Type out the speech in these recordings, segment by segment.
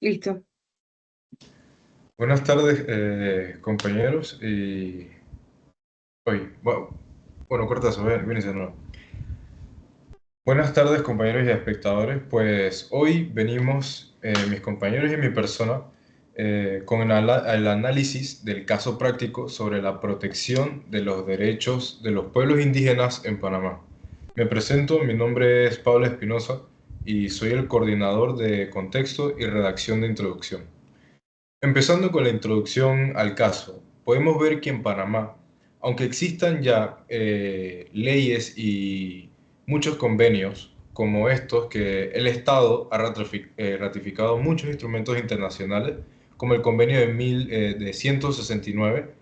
Listo. Buenas tardes, compañeros. Bueno, cortazo, ven y de nuevo. Buenas tardes, compañeros y espectadores. Pues hoy venimos, mis compañeros y mi persona, con el análisis del caso práctico sobre la protección de los derechos de los pueblos indígenas en Panamá. Me presento, mi nombre es Pablo Espinosa y soy el coordinador de contexto y redacción de introducción. Empezando con la introducción al caso, podemos ver que en Panamá, aunque existan ya leyes y muchos convenios como estos, que el Estado ha ratificado muchos instrumentos internacionales, como el convenio de 169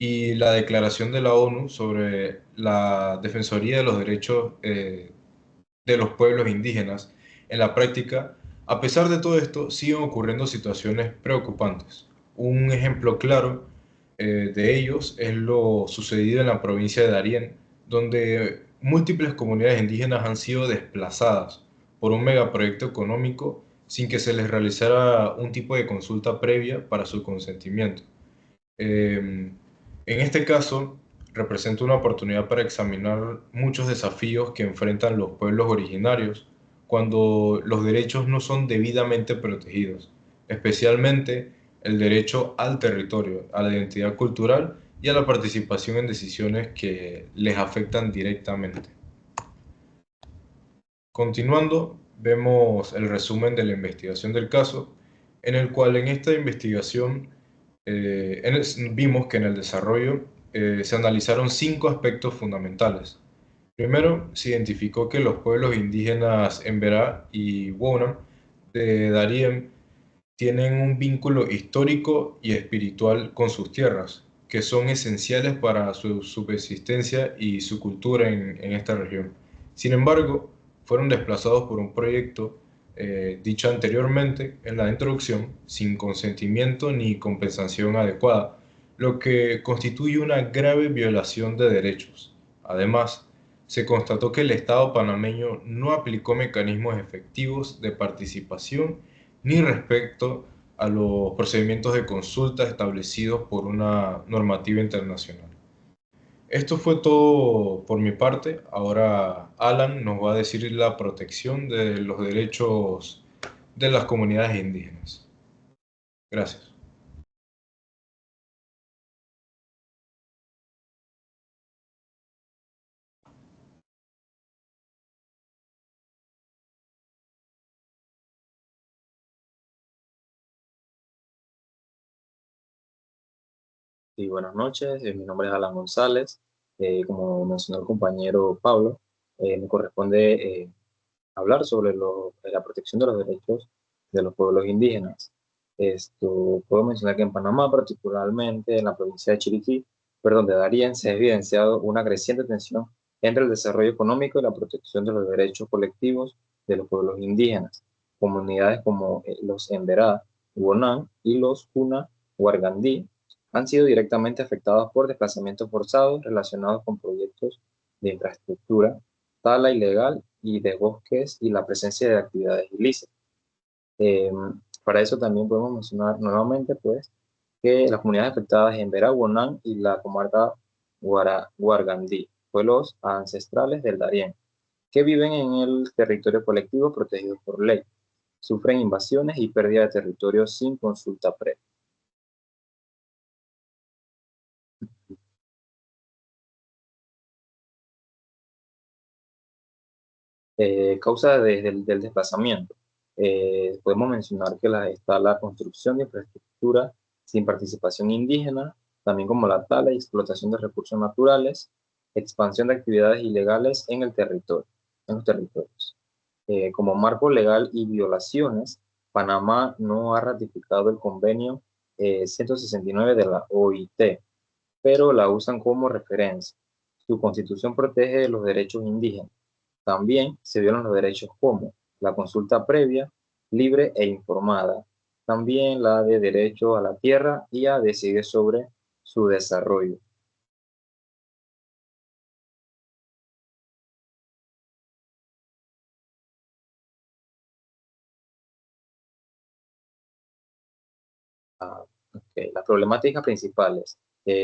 y la Declaración de la ONU sobre la Defensoría de los Derechos de los pueblos indígenas. En la práctica, a pesar de todo esto, siguen ocurriendo situaciones preocupantes. Un ejemplo claro de ellos es lo sucedido en la provincia de Darién, donde múltiples comunidades indígenas han sido desplazadas por un megaproyecto económico sin que se les realizara un tipo de consulta previa para su consentimiento. En este caso, representa una oportunidad para examinar muchos desafíos que enfrentan los pueblos originarios cuando los derechos no son debidamente protegidos, especialmente el derecho al territorio, a la identidad cultural y a la participación en decisiones que les afectan directamente. Continuando, vemos el resumen de la investigación del caso, en el cual en esta investigación vimos que en el desarrollo se analizaron 5 aspectos fundamentales. Primero, se identificó que los pueblos indígenas Emberá y Wona de Darién tienen un vínculo histórico y espiritual con sus tierras, que son esenciales para su subsistencia y su cultura en esta región. Sin embargo, fueron desplazados por un proyecto dicho anteriormente en la introducción, sin consentimiento ni compensación adecuada, lo que constituye una grave violación de derechos. Además, se constató que el Estado panameño no aplicó mecanismos efectivos de participación ni respecto a los procedimientos de consulta establecidos por una normativa internacional. Esto fue todo por mi parte. Ahora Alan nos va a decir la protección de los derechos de las comunidades indígenas. Gracias. Y buenas noches, mi nombre es Alan González. Como mencionó el compañero Pablo, me corresponde hablar sobre la protección de los derechos de los pueblos indígenas. Esto, puedo mencionar que en Panamá, particularmente en la provincia de Chiriquí, perdón, de Darién, se ha evidenciado una creciente tensión entre el desarrollo económico y la protección de los derechos colectivos de los pueblos indígenas. Comunidades como los Emberá, Huonán y los Cuna Huargandí han sido directamente afectados por desplazamientos forzados relacionados con proyectos de infraestructura, tala ilegal y de bosques y la presencia de actividades ilícitas. Eh, para eso también podemos mencionar nuevamente pues, que las comunidades afectadas en Veraguanán y la comarca Huargandí, pueblos ancestrales del Darién, que viven en el territorio colectivo protegido por ley, sufren invasiones y pérdida de territorio sin consulta previa. Causa del desplazamiento. Podemos mencionar que está la construcción de infraestructura sin participación indígena, también como la tala y explotación de recursos naturales, expansión de actividades ilegales en el territorio, en los territorios. Como marco legal y violaciones, Panamá no ha ratificado el convenio 169 de la OIT, pero la usan como referencia. Su constitución protege los derechos indígenas. También se violan los derechos como la consulta previa, libre e informada. También la de derecho a la tierra y a decidir sobre su desarrollo. Ah, ok. Las problemáticas principales.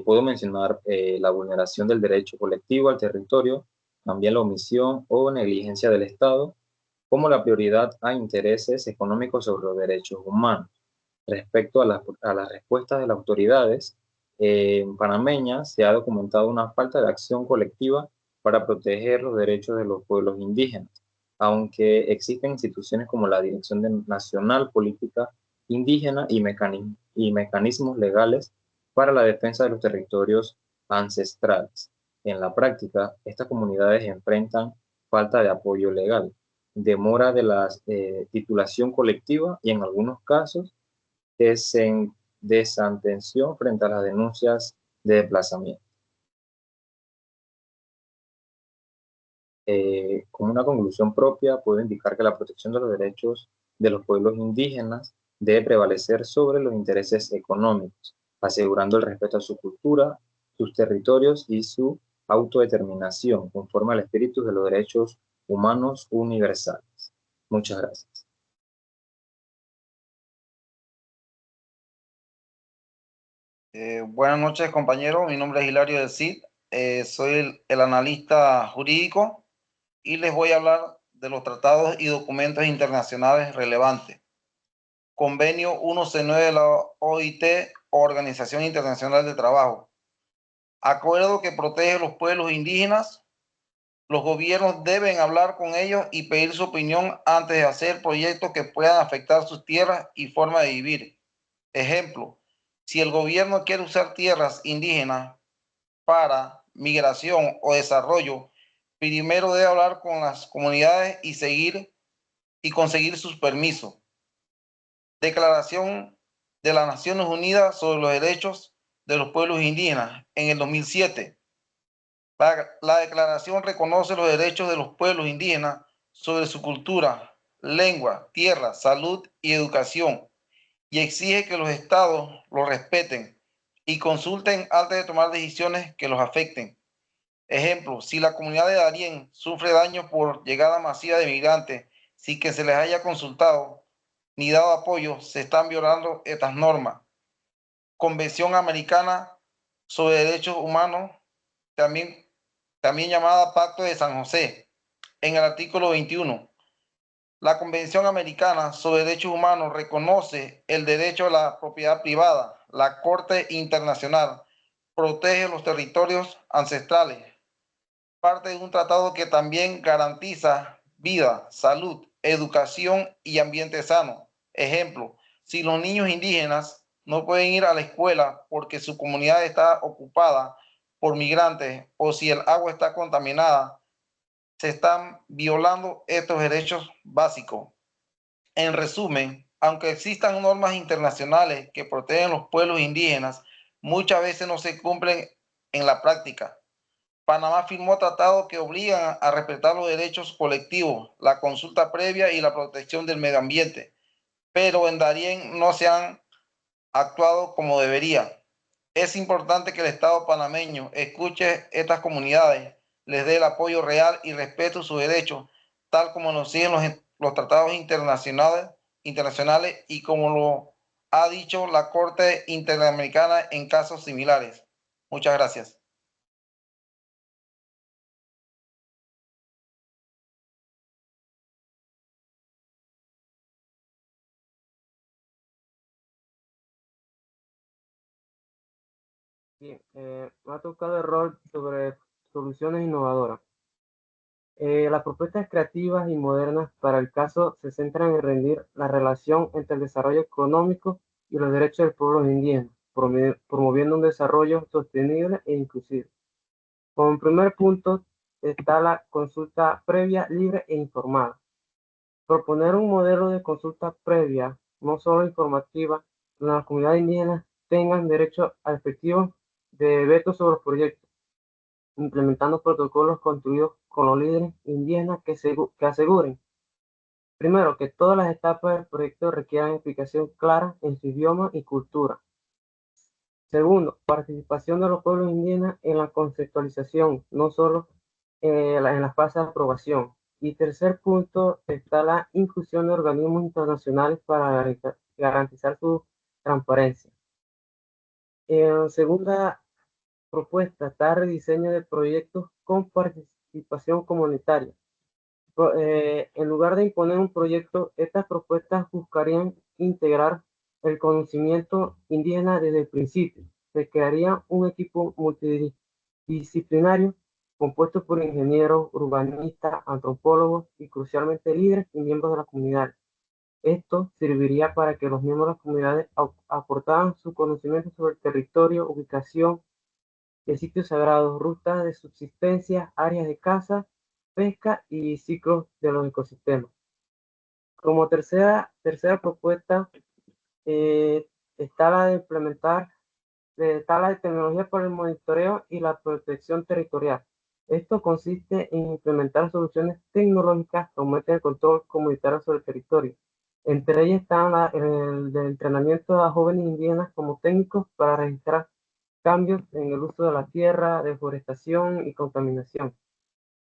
Puedo mencionar la vulneración del derecho colectivo al territorio, también la omisión o negligencia del Estado, como la prioridad a intereses económicos sobre los derechos humanos. Respecto a las respuestas de las autoridades panameñas, se ha documentado una falta de acción colectiva para proteger los derechos de los pueblos indígenas, aunque existen instituciones como la Nacional Política Indígena y mecanismos legales para la defensa de los territorios ancestrales. En la práctica, estas comunidades enfrentan falta de apoyo legal, demora de la titulación colectiva y en algunos casos desatención frente a las denuncias de desplazamiento. Como una conclusión propia, puedo indicar que la protección de los derechos de los pueblos indígenas debe prevalecer sobre los intereses económicos, asegurando el respeto a su cultura, sus territorios y su autodeterminación, conforme al espíritu de los derechos humanos universales. Muchas gracias. Buenas noches, compañero. Mi nombre es Hilario del Cid. Soy el analista jurídico y les voy a hablar de los tratados y documentos internacionales relevantes. Convenio 169 de la OIT, Organización Internacional del Trabajo. Acuerdo que protege los pueblos indígenas. Los gobiernos deben hablar con ellos y pedir su opinión antes de hacer proyectos que puedan afectar sus tierras y forma de vivir. Ejemplo, si el gobierno quiere usar tierras indígenas para migración o desarrollo, primero debe hablar con las comunidades y conseguir sus permisos. Declaración de las Naciones Unidas sobre los derechos de los pueblos indígenas en el 2007. La declaración reconoce los derechos de los pueblos indígenas sobre su cultura, lengua, tierra, salud y educación y exige que los estados los respeten y consulten antes de tomar decisiones que los afecten. Ejemplo, si la comunidad de Darién sufre daños por llegada masiva de migrantes sin que se les haya consultado ni dado apoyo, se están violando estas normas. Convención Americana sobre Derechos Humanos, también, también llamada Pacto de San José, en el artículo 21. La Convención Americana sobre Derechos Humanos reconoce el derecho a la propiedad privada. La Corte Internacional protege los territorios ancestrales, parte de un tratado que también garantiza vida, salud, educación y ambiente sano. Ejemplo, si los niños indígenas no pueden ir a la escuela porque su comunidad está ocupada por migrantes o si el agua está contaminada, se están violando estos derechos básicos. En resumen, aunque existan normas internacionales que protegen los pueblos indígenas, muchas veces no se cumplen en la práctica. Panamá firmó tratados que obligan a respetar los derechos colectivos, la consulta previa y la protección del medio ambiente, pero en Darién no se han actuado como debería. Es importante que el Estado panameño escuche estas comunidades, les dé el apoyo real y respete sus derechos, tal como nos siguen los tratados internacionales y como lo ha dicho la Corte Interamericana en casos similares. Muchas gracias. Sí, me ha tocado el rol sobre soluciones innovadoras. Las propuestas creativas y modernas para el caso se centran en rendir la relación entre el desarrollo económico y los derechos del pueblo indígena, promoviendo un desarrollo sostenible e inclusivo. Como primer punto está la consulta previa, libre e informada. Proponer un modelo de consulta previa, no solo informativa, donde las comunidades indígenas tengan derecho a efectivo de veto sobre los proyectos, implementando protocolos construidos con los líderes indígenas que aseguren, primero, que todas las etapas del proyecto requieran explicación clara en su idioma y cultura. Segundo, participación de los pueblos indígenas en la conceptualización, no solo en la fase de aprobación. Y tercer punto está la inclusión de organismos internacionales para garantizar su transparencia. En segunda propuesta está rediseño de proyectos con participación comunitaria. En lugar de imponer un proyecto, estas propuestas buscarían integrar el conocimiento indígena desde el principio. Se crearía un equipo multidisciplinario compuesto por ingenieros, urbanistas, antropólogos y crucialmente líderes y miembros de la comunidad. Esto serviría para que los miembros de las comunidades aportaran su conocimiento sobre el territorio, ubicación de sitios sagrados, rutas de subsistencia, áreas de caza, pesca y ciclos de los ecosistemas. Como tercera propuesta está la de implementar la de tecnología para el monitoreo y la protección territorial. Esto consiste en implementar soluciones tecnológicas que aumenten el control comunitario sobre el territorio. Entre ellas están el del entrenamiento a jóvenes indígenas como técnicos para registrar cambios en el uso de la tierra, deforestación y contaminación.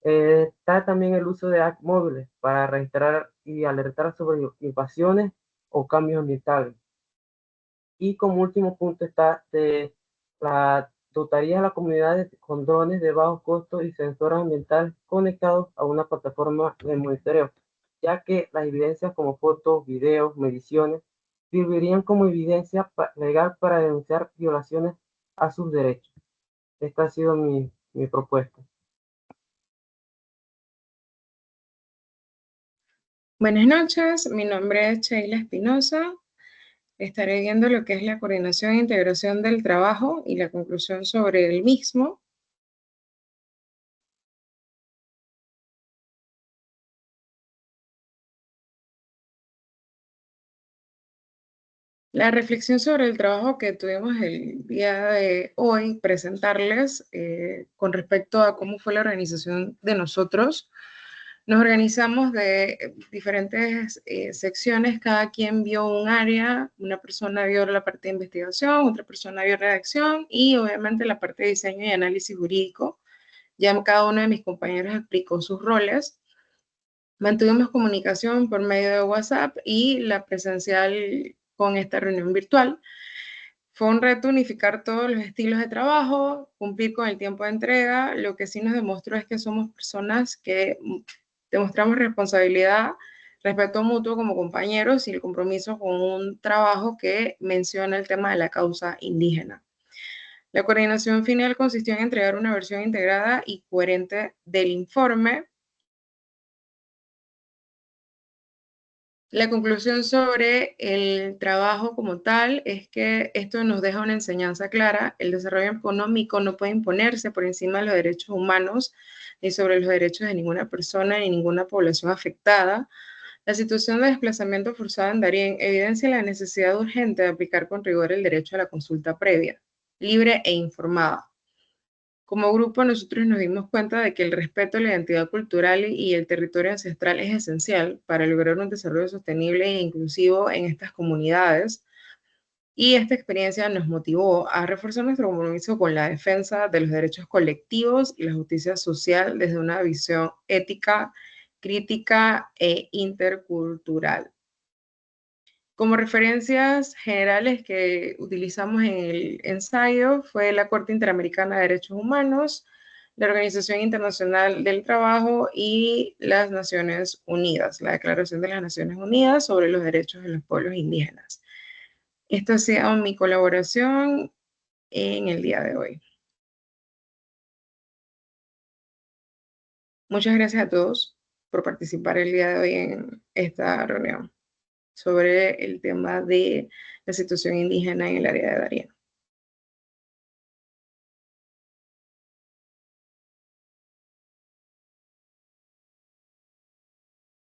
Está también el uso de apps móviles para registrar y alertar sobre invasiones o cambios ambientales. Y como último punto está la dotaría a la comunidad con drones de bajo costo y sensores ambientales conectados a una plataforma de monitoreo, ya que las evidencias como fotos, videos, mediciones servirían como evidencia legal para denunciar violaciones a sus derechos. Esta ha sido mi propuesta. Buenas noches, mi nombre es Sheila Espinosa. Estaré viendo lo que es la coordinación e integración del trabajo y la conclusión sobre el mismo. La reflexión sobre el trabajo que tuvimos el día de hoy, presentarles con respecto a cómo fue la organización de nosotros. Nos organizamos de diferentes secciones, cada quien vio un área, una persona vio la parte de investigación, otra persona vio redacción y obviamente la parte de diseño y análisis jurídico. Ya cada uno de mis compañeros explicó sus roles. Mantuvimos comunicación por medio de WhatsApp y la presencial con esta reunión virtual. Fue un reto unificar todos los estilos de trabajo, cumplir con el tiempo de entrega. Lo que sí nos demostró es que somos personas que demostramos responsabilidad, respeto mutuo como compañeros y el compromiso con un trabajo que menciona el tema de la causa indígena. La coordinación final consistió en entregar una versión integrada y coherente del informe. La conclusión sobre el trabajo como tal es que esto nos deja una enseñanza clara. El desarrollo económico no puede imponerse por encima de los derechos humanos ni sobre los derechos de ninguna persona ni ninguna población afectada. La situación de desplazamiento forzado en Darién evidencia la necesidad urgente de aplicar con rigor el derecho a la consulta previa, libre e informada. Como grupo, nosotros nos dimos cuenta de que el respeto a la identidad cultural y el territorio ancestral es esencial para lograr un desarrollo sostenible e inclusivo en estas comunidades. Y esta experiencia nos motivó a reforzar nuestro compromiso con la defensa de los derechos colectivos y la justicia social desde una visión ética, crítica e intercultural. Como referencias generales que utilizamos en el ensayo fue la Corte Interamericana de Derechos Humanos, la Organización Internacional del Trabajo y las Naciones Unidas, la Declaración de las Naciones Unidas sobre los Derechos de los Pueblos Indígenas. Esta ha sido mi colaboración en el día de hoy. Muchas gracias a todos por participar el día de hoy en esta reunión sobre el tema de la situación indígena en el área de Darién.